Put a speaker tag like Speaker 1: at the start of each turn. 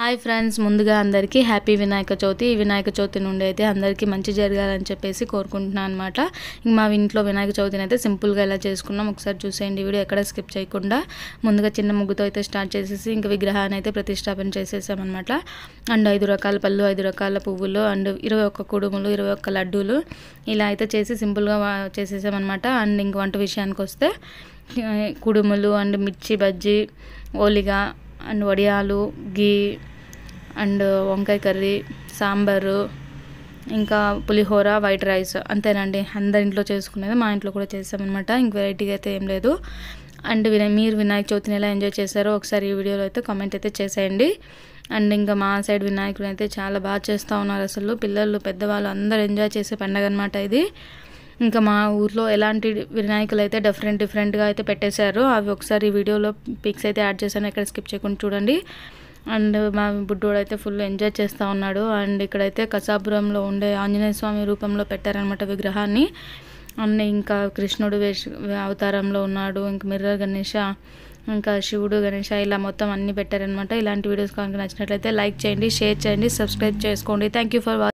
Speaker 1: Hi friends, ముందుగా అందరికీ happy Vinayaka Chavithi. ఈ వినాయక చవితి నుండి అయితే అందరికీ మంచి జరగాలని చెప్పేసి కోరుకుంటున్నాను అనమాట. ఇంక మా ఇంట్లో వినాయక చవితిని అయితే సింపుల్గా ఎలా చేసుకున్నాం ఒకసారి చూసేయండి. వీడియో ఎక్కడ స్కిప్ చేయకుండా. ముందుగా చిన్న ముగ్గుతో అయితే స్టార్ట్ చేసేసి ఇంక విగ్రహాన్ని అయితే ప్రతిష్టాపన చేసేసామన్నమాట. అండ్ 5 రకాల పళ్ళు, 5 రకాల పువ్వులు, అండ్ 21 కుడుములు, 21 లడ్డూలు ఇలా అయితే చేసి సింపుల్గా చేసేసామన్నమాట. అండ్ ఇంక వంట విషయానికి వస్తే కుడుములు అండ్ మిర్చి బజ్జీ, ఓలిగా అండ్ వడియాలు, గీ అండ్ వంకాయ కర్రీ, సాంబారు, ఇంకా పులిహోర, వైట్ రైస్ అంతేనండి. అందరి ఇంట్లో చేసుకునేది మా ఇంట్లో కూడా చేసామన్నమాట. ఇంక వెరైటీగా అయితే ఏం లేదు. అండ్ మీరు వినాయక చవితిని ఎలా ఎంజాయ్ చేశారో ఒకసారి ఈ వీడియోలో అయితే కామెంట్ అయితే చేసేయండి. అండ్ ఇంకా మా సైడ్ వినాయకుడు అయితే చాలా బాగా చేస్తూ ఉన్నారు. అసలు పిల్లలు పెద్దవాళ్ళు అందరూ ఎంజాయ్ చేసే పండగ అనమాట ఇది. ఇంకా మా ఊర్లో ఎలాంటి వినాయకులు అయితే డిఫరెంట్గా అయితే పెట్టేశారు. అవి ఒకసారి ఈ వీడియోలో పిక్స్ అయితే యాడ్ చేశాను, ఎక్కడ స్కిప్ చేయకుండా చూడండి. అండ్ మా బుడ్డోడు అయితే ఫుల్ ఎంజాయ్ చేస్తూ ఉన్నాడు. అండ్ ఇక్కడైతే కసాపురంలో ఉండే ఆంజనేయ స్వామి రూపంలో పెట్టారనమాట విగ్రహాన్ని. అండ్ ఇంకా కృష్ణుడు అవతారంలో ఉన్నాడు. ఇంకా మిర్రర్ గణేష, ఇంకా శివుడు గణేష ఇలా మొత్తం అన్నీ పెట్టారనమాట. ఇలాంటి వీడియోస్ కనుక నచ్చినట్లయితే లైక్ చేయండి, షేర్ చేయండి, సబ్స్క్రైబ్ చేసుకోండి. Thank you for watching.